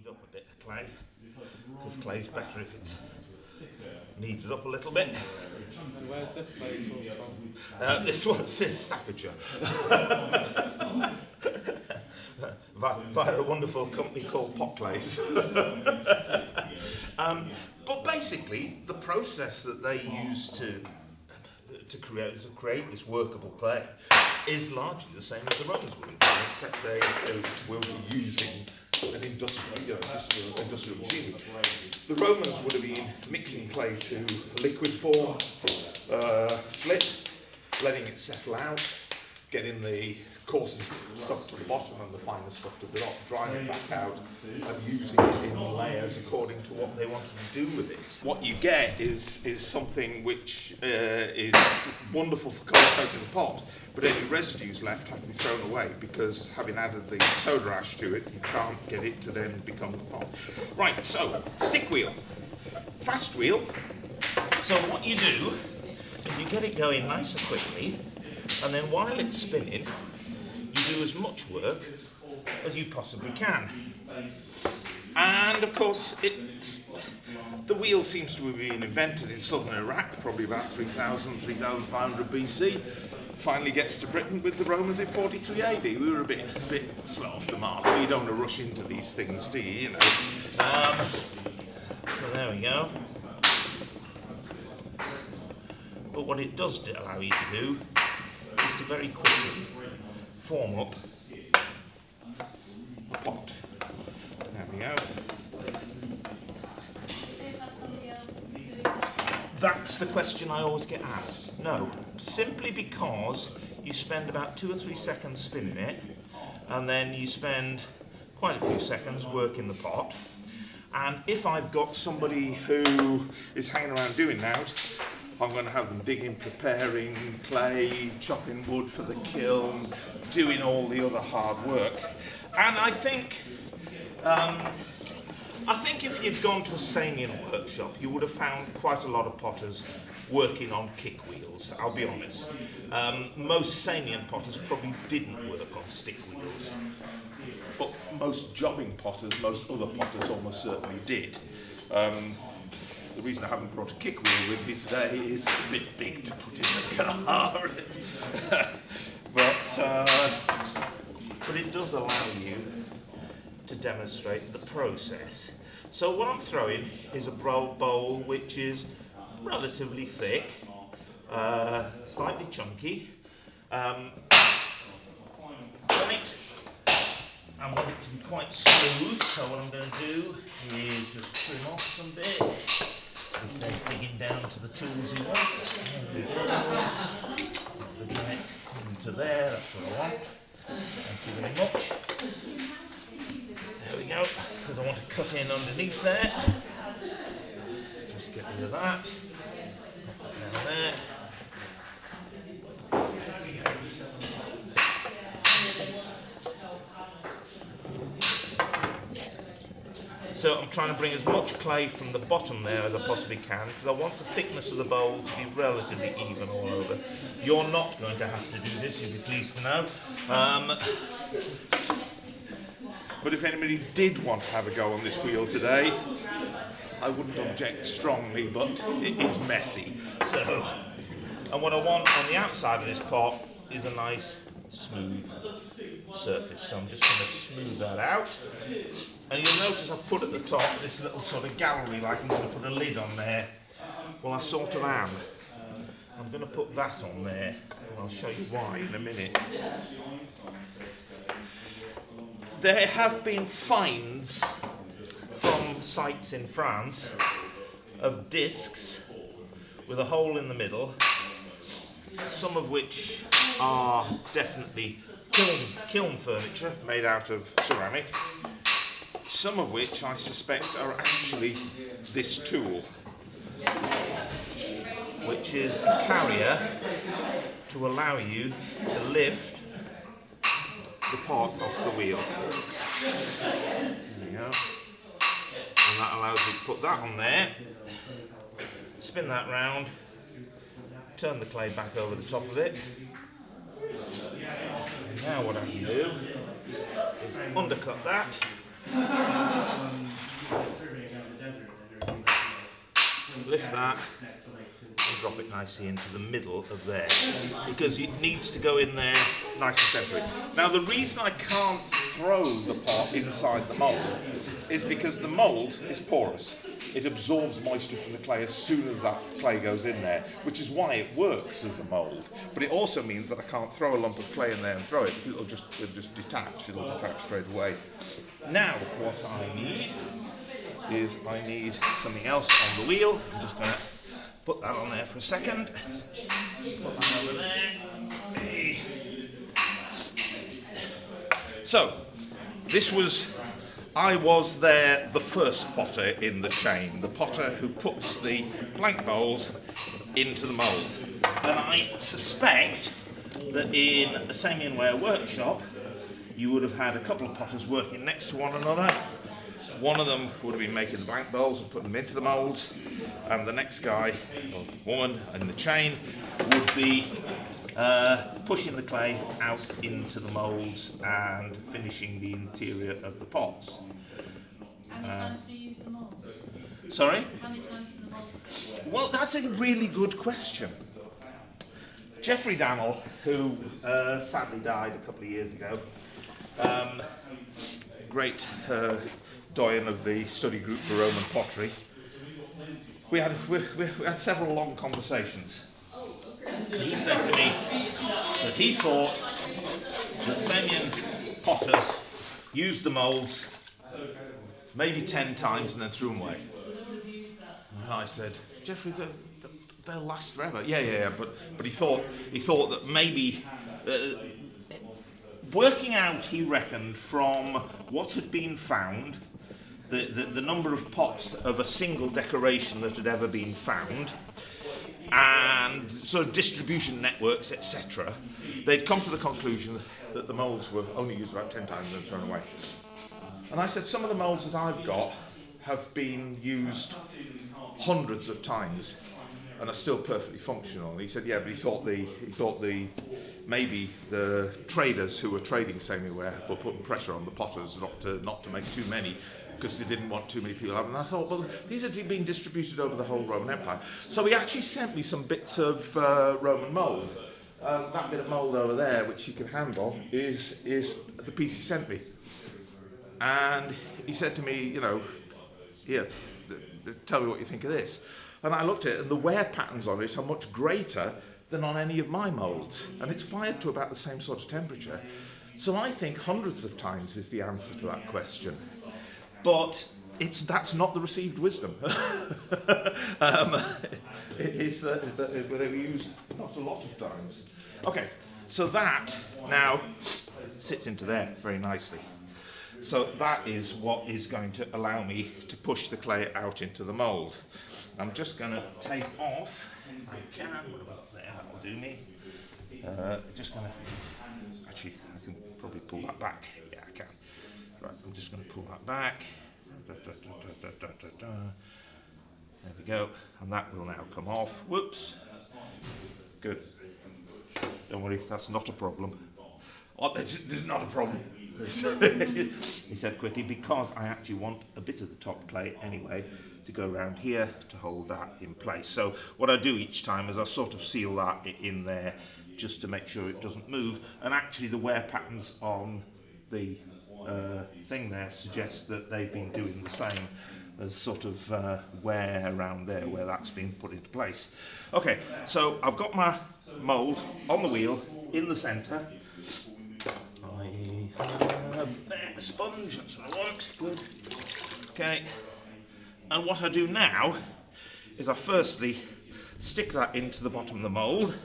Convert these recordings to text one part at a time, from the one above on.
knead up a bit of clay, because clay's better if it's kneaded up a little bit. And where's this clay source from? This one's Staffordshire. Via a wonderful company called Pottery. But basically, the process that they use to create this workable clay is largely the same as the Romans would have done, except they will be using an industrial machinery. The Romans would have been mixing clay to liquid form, slip, letting it settle out, getting the coarser stuff to the bottom and the finer stuff to the top, drying it back out and using it in layers according to what they wanted to do with it. What you get is something which is wonderful for colour coating the pot, but any residues left have to be thrown away because having added the soda ash to it, you can't get it to then become the pot. Right, so stick wheel, fast wheel. So what you do is you get it going nice and quickly, and then while it's spinning, you do as much work as you possibly can. And of course, the wheel seems to have been invented in southern Iraq, probably about 3,500 BC. Finally gets to Britain with the Romans in 43 AD. We were a bit slow off the mark. You don't want to rush into these things, do you? So there we go. But what it does allow you to do is to very quickly form up a pot. There we go. That's the question I always get asked. No, simply because you spend about 2 or 3 seconds spinning it, and then you spend quite a few seconds working the pot. And if I've got somebody who is hanging around doing that, I'm going to have them digging, preparing clay, chopping wood for the kiln, doing all the other hard work. And I think if you'd gone to a Samian workshop, you would have found quite a lot of potters working on kick wheels, I'll be honest. Most Samian potters probably didn't work on stick wheels, but most jobbing potters, most other potters almost certainly did. The reason I haven't brought a kick wheel with me today is it's a bit big to put in the car. But it does allow you to demonstrate the process. So what I'm throwing is a bowl which is relatively thick, slightly chunky, right. I want it to be quite smooth, so what I'm going to do is just trim off some bits. Instead of digging down to the tools he wants. There we go. Looking it into there, that's what I want. Thank you very much. There we go, because I want to cut in underneath there. Just get rid of that. Put that down there. There we go. So I'm trying to bring as much clay from the bottom there as I possibly can, because I want the thickness of the bowl to be relatively even all over. You're not going to have to do this, you'll be pleased to know. But if anybody did want to have a go on this wheel today, I wouldn't object strongly, but it is messy. So, and what I want on the outside of this pot is a nice smooth surface. So I'm just going to smooth that out. And you'll notice I've put at the top this little sort of gallery, like I'm going to put a lid on there. Well, I sort of am. I'm going to put that on there, and I'll show you why in a minute. There have been finds from sites in France of discs with a hole in the middle, some of which are definitely kiln furniture made out of ceramic, some of which I suspect are actually this tool, which is a carrier to allow you to lift the pot off the wheel. There we go. And that allows you to put that on there, spin that round, turn the clay back over the top of it. Now what I can do is undercut that, that and drop it nicely into the middle of there, because it needs to go in there nice and centrally. Now the reason I can't throw the pot inside the mould is because the mould is porous. It absorbs moisture from the clay as soon as that clay goes in there, which is why it works as a mould. But it also means that I can't throw a lump of clay in there and throw it, because it'll just detach. It'll detach straight away. Now what I need is something else on the wheel. I'm just going to put that on there for a second. Put that over there. Okay. So, I was there the first potter in the chain, the potter who puts the blank bowls into the mould. And I suspect that in a Samian Ware workshop, you would have had a couple of potters working next to one another. One of them would have been making the blank bowls and putting them into the moulds, and the next guy, or woman in the chain, would be pushing the clay out into the moulds and finishing the interior of the pots. How many times do you use the moulds? Sorry? How many times do the moulds go? Well, that's a really good question. Geoffrey Dannell, who sadly died a couple of years ago, great doyen of the study group for Roman pottery, we had several long conversations. He said to me that he thought that Samian potters used the moulds maybe 10 times and then threw them away. And I said, Geoffrey, they'll last forever. Yeah, but he thought that maybe working out, he reckoned, from what had been found, the number of pots of a single decoration that had ever been found, and sort of distribution networks, etc., they'd come to the conclusion that the moulds were only used about 10 times and then thrown away. And I said, some of the moulds that I've got have been used hundreds of times and are still perfectly functional. And he said, yeah, but he thought maybe the traders who were trading Samuel Ware were putting pressure on the potters not to make too many, because they didn't want too many people having them. And I thought, well, these are being distributed over the whole Roman Empire. So he actually sent me some bits of Roman mould. That bit of mould over there, which you can handle, is the piece he sent me. And he said to me, here, tell me what you think of this. And I looked at it, and the wear patterns on it are much greater than on any of my moulds. And it's fired to about the same sort of temperature. So I think hundreds of times is the answer to that question. But that's not the received wisdom. It is that they were used not a lot of times. Okay, so that now sits into there very nicely. So that is what is going to allow me to push the clay out into the mould. I'm just going to take off, if I can, what about there, that will do me. Just going to, actually I can probably pull that back, yeah I can. Right, I'm just going to pull that back. There we go, and that will now come off. Whoops. Good. Don't worry, that's not a problem. Oh, there's not a problem. He said quickly, because I actually want a bit of the top clay anyway to go around here to hold that in place. So what I do each time is I sort of seal that in there just to make sure it doesn't move. And actually the wear patterns on the thing there suggests that they've been doing the same. There's sort of wear around there where that's been put into place. Okay, so I've got my mould on the wheel in the centre. I have there, a sponge, that's what I want. Good. Okay, and what I do now is I firstly stick that into the bottom of the mould.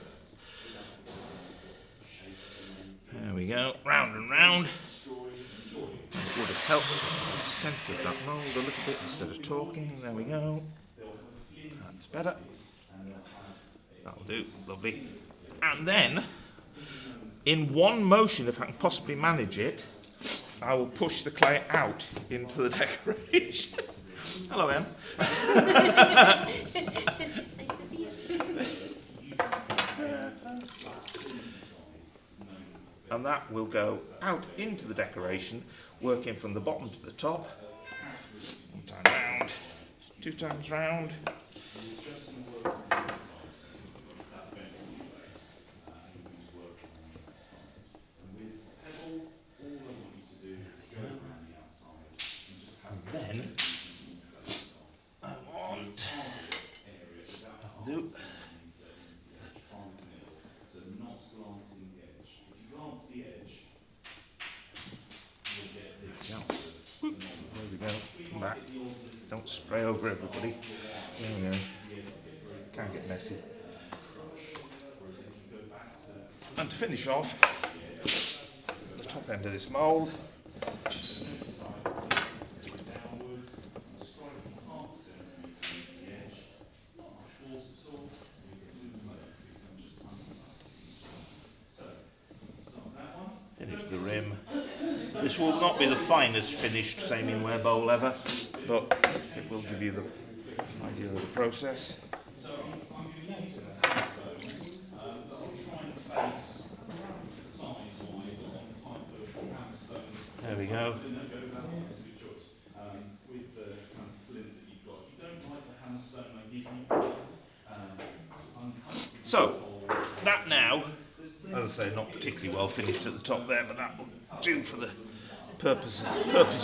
There we go, round and round. It would have helped if I centred that mould a little bit instead of talking. There we go. That's better. That'll do, lovely. And then, in one motion, if I can possibly manage it, I will push the clay out into the decoration. Hello, Em. Nice to see you. And that will go out into the decoration, working from the bottom to the top. One time round, two times round. Then I want, that'll do. Yeah. Whoop. There we go. Come back. Don't spray over everybody. There we go. Can get messy. And to finish off, the top end of this mould. Finish the rim. This will not be the finest finished Samian Ware bowl ever, but it will give you the idea of the process. There we go. So, that now, as I say, not particularly well finished at the top there, but that will do for the purpose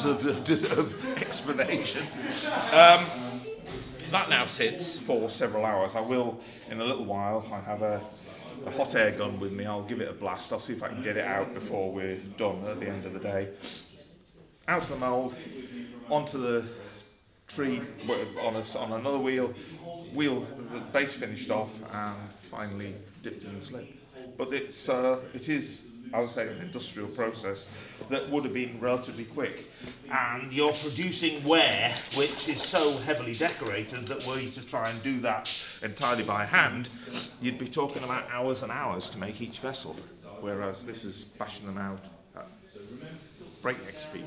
of explanation. That now sits for several hours. I will, in a little while, I have a hot air gun with me. I'll give it a blast. I'll see if I can get it out before we're done at the end of the day. Out of the mould, onto the tree on another wheel, the base finished off, and finally dipped in the slip. But it is, I would say, an industrial process that would have been relatively quick. And you're producing ware which is so heavily decorated that were you to try and do that entirely by hand, you'd be talking about hours and hours to make each vessel. Whereas this is bashing them out at breakneck speed.